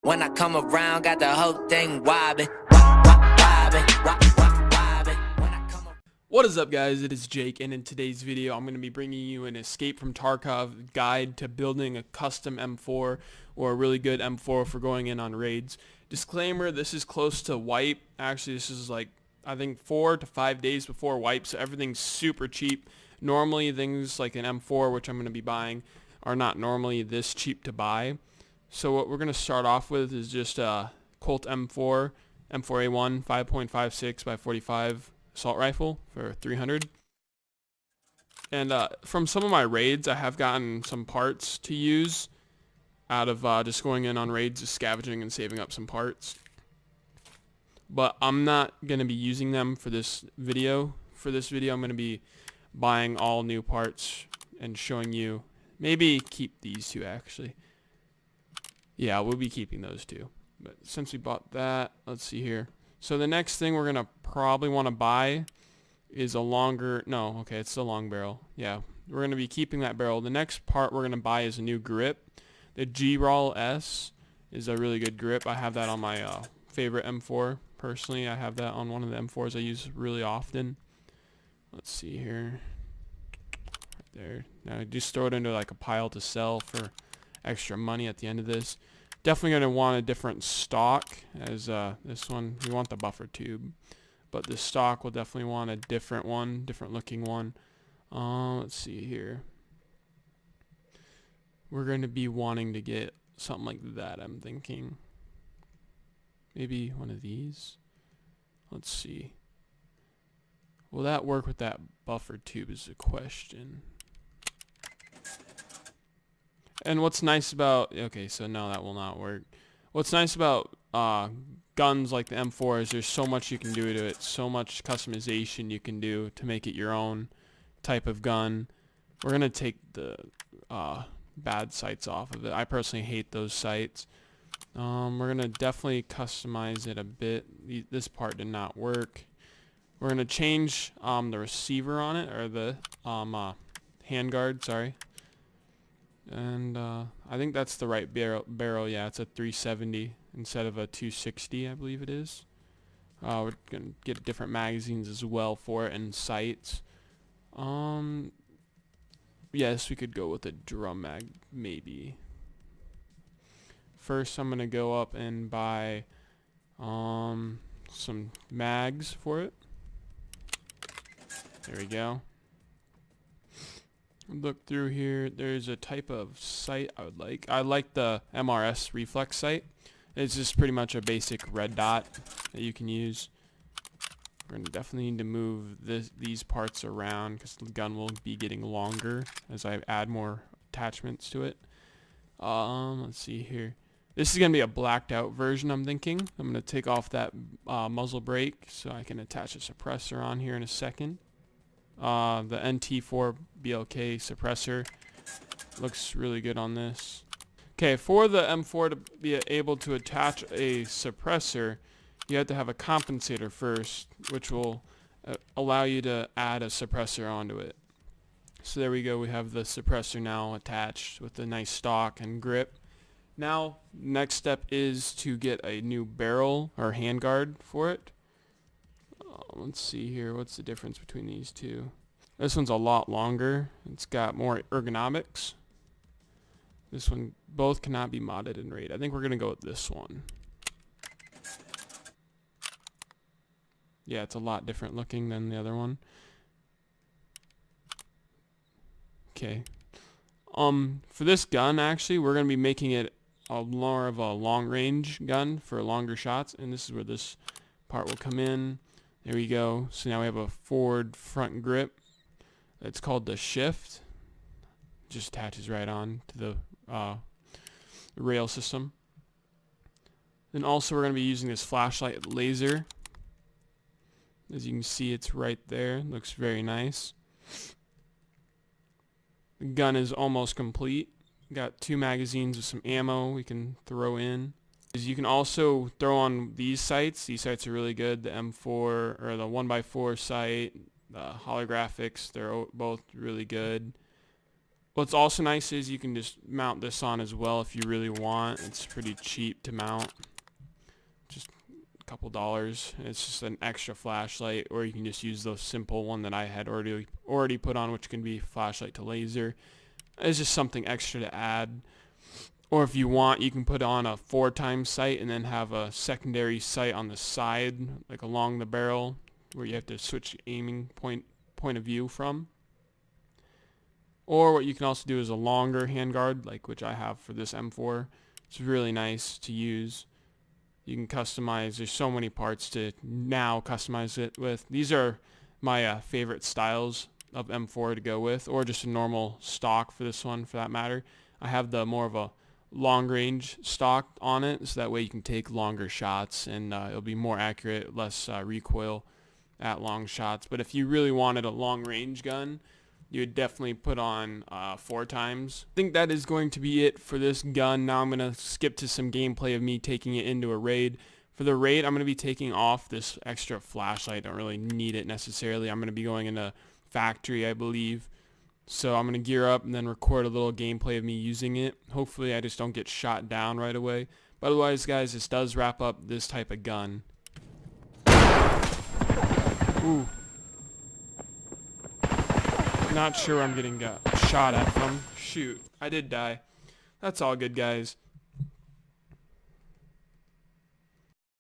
When I come around, got the whole thing wobbling, wobbling, wobbling. What is up, guys? It is Jake, and in today's video I'm going to be bringing you an Escape from Tarkov guide to building a custom M4 or a really good M4 for going in on raids. Disclaimer, this is close to wipe. Actually, this is like, I think 4 to 5 days before wipe, so everything's super cheap. Normally things like an M4, which I'm going to be buying, are not normally this cheap to buy. So what we're going to start off with is just a Colt M4, M4A1 5.56 by 45 assault rifle for 300. And from some of my raids, I have gotten some parts to use out of just going in on raids, just scavenging and saving up some parts. But I'm not going to be using them for this video. For this video, I'm going to be buying all new parts and showing you. Maybe keep these two, actually. Yeah, we'll be keeping those two. But since we bought that, let's see here. So the next thing we're going to probably want to buy is a longer, no, okay, it's the long barrel. Yeah, we're going to be keeping that barrel. The next part we're going to buy is a new grip. The G-Roll S is a really good grip. I have that on my favorite M4. Personally, I have that on one of the M4s I use really often. Let's see here. Right there. Now just throw it into like a pile to sell for extra money at the end of this. Definitely going to want a different stock as this one. We want the buffer tube, but the stock will definitely want a different one, different looking one. Let's see here. We're going to be wanting to get something like that, I'm thinking. Maybe one of these. Let's see. Will that work with that buffer tube is the question. And what's nice about, okay, so no, that will not work. What's nice about guns like the M4 is there's so much you can do to it, so much customization you can do to make it your own type of gun. We're going to take the bad sights off of it. I personally hate those sights. We're going to definitely customize it a bit. This part did not work. We're going to change the receiver on it, or the handguard, sorry. And I think that's the right barrel. Yeah, it's a 370 instead of a 260, I believe it is. We're going to get different magazines as well for it and sights. Yes, we could go with a drum mag, maybe. First, I'm going to go up and buy some mags for it. There we go. Look through here. There's a type of sight I would like. I like the MRS reflex sight. It's just pretty much a basic red dot that you can use. We're going to definitely need to move these parts around because the gun will be getting longer as I add more attachments to it. Let's see here. This is going to be a blacked out version, I'm thinking. I'm going to take off that muzzle brake so I can attach a suppressor on here in a second. The NT4 BLK suppressor looks really good on this. Okay, for the M4 to be able to attach a suppressor, you have to have a compensator first, which will allow you to add a suppressor onto it. So there we go, we have the suppressor now attached with a nice stock and grip. Now, next step is to get a new barrel or handguard for it. Let's see here, what's the difference between these two? This one's a lot longer. It's got more ergonomics. This one, both cannot be modded in raid. I think we're going to go with this one. Yeah, it's a lot different looking than the other one. Okay. For this gun, actually, we're going to be making it more of a long range gun for longer shots. And this is where this part will come in. There we go. So now we have a forward front grip. It's called the shift. Just attaches right on to the rail system. Then also we're going to be using this flashlight laser. As you can see, it's right there. It looks very nice. The gun is almost complete. Got 2 magazines with some ammo we can throw in. You can also throw on these sights. These sights are really good. The M4 or the 1x4 sight, the holographics, they're both really good. What's also nice is you can just mount this on as well if you really want. It's pretty cheap to mount, just a couple dollars. It's just an extra flashlight, or you can just use the simple one that I had already put on, which can be flashlight to laser. It's just something extra to add. Or if you want, you can put on a 4x sight and then have a secondary sight on the side, like along the barrel, where you have to switch aiming point of view from. Or what you can also do is a longer handguard, like which I have for this M4. It's really nice to use. You can customize. There's so many parts to now customize it with. These are my favorite styles of M4 to go with, or just a normal stock for this one for that matter. I have the more of a long range stock on it, so that way you can take longer shots and it'll be more accurate, less recoil at long shots. But if you really wanted a long range gun, you would definitely put on 4x. I think that is going to be it for this gun. Now I'm going to skip to some gameplay of me taking it into a raid. For the raid, I'm going to be taking off this extra flashlight. I don't really need it necessarily. I'm going to be going into factory, I believe. So I'm going to gear up and then record a little gameplay of me using it. Hopefully I just don't get shot down right away. But otherwise, guys, this does wrap up this type of gun. Ooh. Not sure where I'm getting shot at from. Shoot, I did die. That's all good, guys.